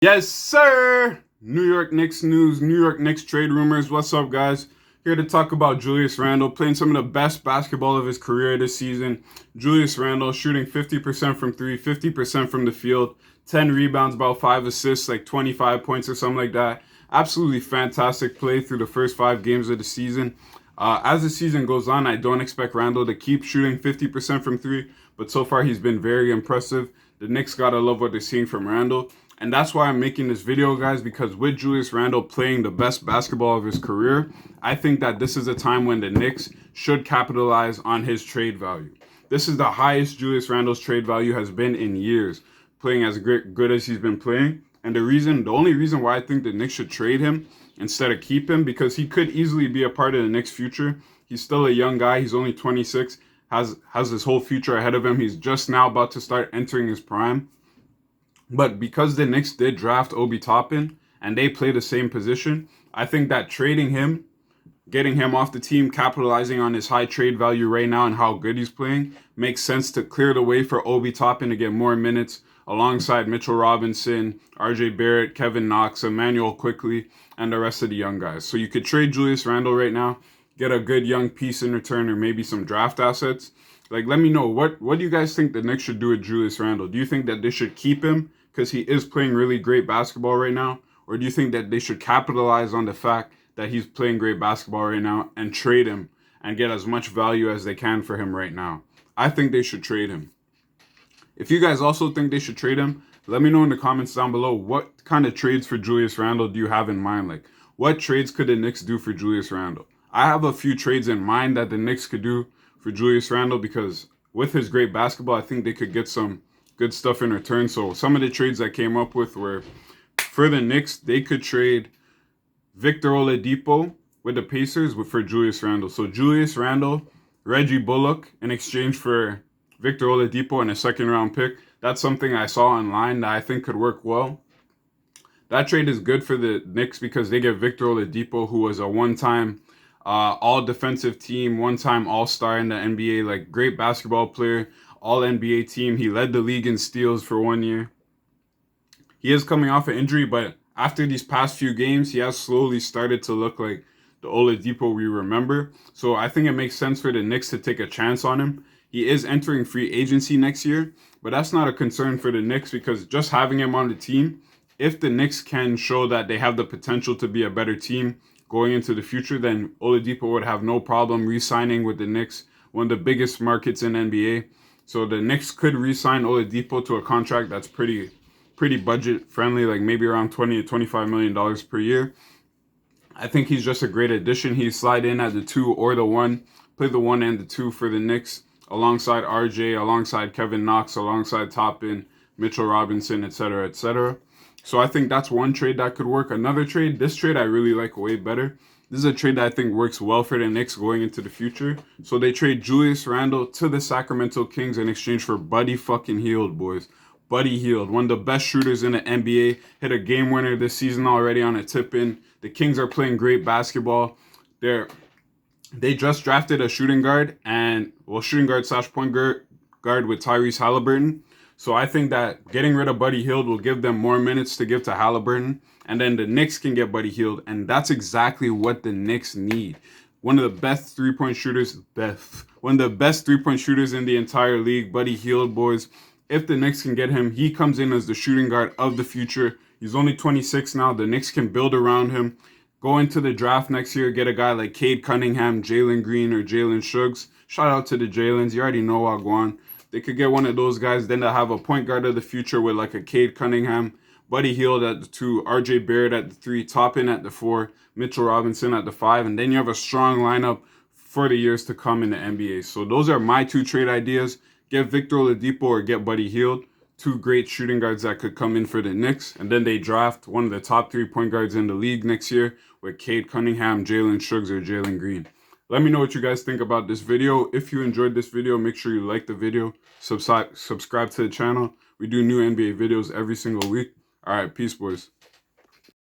Yes, sir! New York Knicks news, New York Knicks trade rumors. What's up, guys? Here to talk about Julius Randle playing some of the best basketball of his career this season. Julius Randle shooting 50% from three, 50% from the field, 10 rebounds, about 5 assists, like 25 points or something like that. Absolutely fantastic play through the first 5 games of the season. As the season goes on, I don't expect Randle to keep shooting 50% from three, but so far he's been very impressive. The Knicks gotta love what they're seeing from Randle. And that's why I'm making this video, guys, because with Julius Randle playing the best basketball of his career, I think that this is a time when the Knicks should capitalize on his trade value. This is the highest Julius Randle's trade value has been in years, playing as good as he's been playing. And the only reason why I think the Knicks should trade him instead of keep him, because he could easily be a part of the Knicks' future. He's still a young guy. He's only 26, has his whole future ahead of him. He's just now about to start entering his prime. But because the Knicks did draft Obi Toppin and they play the same position, I think that trading him, getting him off the team, capitalizing on his high trade value right now and how good he's playing, makes sense to clear the way for Obi Toppin to get more minutes alongside Mitchell Robinson, RJ Barrett, Kevin Knox, Emmanuel Quickley, and the rest of the young guys. So you could trade Julius Randle right now, get a good young piece in return, or maybe some draft assets. Like, let me know, what do you guys think the Knicks should do with Julius Randle? Do you think that they should keep him because he is playing really great basketball right now? Or do you think that they should capitalize on the fact that he's playing great basketball right now and trade him and get as much value as they can for him right now? I think they should trade him. If you guys also think they should trade him, let me know in the comments down below. What kind of trades for Julius Randle do you have in mind? Like, what trades could the Knicks do for Julius Randle? I have a few trades in mind that the Knicks could do for Julius Randle, because with his great basketball, I think they could get some good stuff in return. So some of the trades I came up with were, for the Knicks, they could trade Victor Oladipo with the Pacers for Julius Randle. So Julius Randle, Reggie Bullock in exchange for Victor Oladipo and a second-round pick. That's something I saw online that I think could work well. That trade is good for the Knicks because they get Victor Oladipo, who was a one-time all-defensive team, one-time all-star in the NBA, like great basketball player, all-NBA team. He led the league in steals for 1 year. He is coming off an injury, but after these past few games, he has slowly started to look like the Oladipo we remember. So I think it makes sense for the Knicks to take a chance on him. He is entering free agency next year, but that's not a concern for the Knicks because just having him on the team, if the Knicks can show that they have the potential to be a better team going into the future, then Oladipo would have no problem re-signing with the Knicks, one of the biggest markets in NBA. So the Knicks could re-sign Oladipo to a contract that's pretty budget friendly, like maybe around $20 to $25 million per year. I think he's just a great addition. He slide in at the 2 or the 1, play the 1 and the 2 for the Knicks, alongside RJ, alongside Kevin Knox, alongside Toppin, Mitchell Robinson, etc., etc. So I think that's one trade that could work. Another trade, this trade I really like way better. This is a trade that I think works well for the Knicks going into the future. So they trade Julius Randle to the Sacramento Kings in exchange for Buddy fucking Hield, boys. Buddy Hield, one of the best shooters in the NBA, hit a game winner this season already on a tip-in. The Kings are playing great basketball. They just drafted a shooting guard shooting guard / point guard with Tyrese Halliburton. So I think that getting rid of Buddy Hield will give them more minutes to give to Halliburton. And then the Knicks can get Buddy Hield. And that's exactly what the Knicks need. One of the best three-point shooters in the entire league, Buddy Hield, boys. If the Knicks can get him, he comes in as the shooting guard of the future. He's only 26 now. The Knicks can build around him. Go into the draft next year, get a guy like Cade Cunningham, Jalen Green, or Jalen Suggs. Shout out to the Jalens. You already know what going on. They could get one of those guys. Then they'll have a point guard of the future with like a Cade Cunningham, Buddy Hield at the 2, RJ Barrett at the 3, Toppin at the 4, Mitchell Robinson at the 5. And then you have a strong lineup for the years to come in the NBA. So those are my 2 trade ideas. Get Victor Oladipo or get Buddy Hield. 2 great shooting guards that could come in for the Knicks. And then they draft one of the top 3 point guards in the league next year with Cade Cunningham, Jalen Suggs, or Jalen Green. Let me know what you guys think about this video. If you enjoyed this video, make sure you like the video, subscribe to the channel. We do new NBA videos every single week. All right, peace, boys.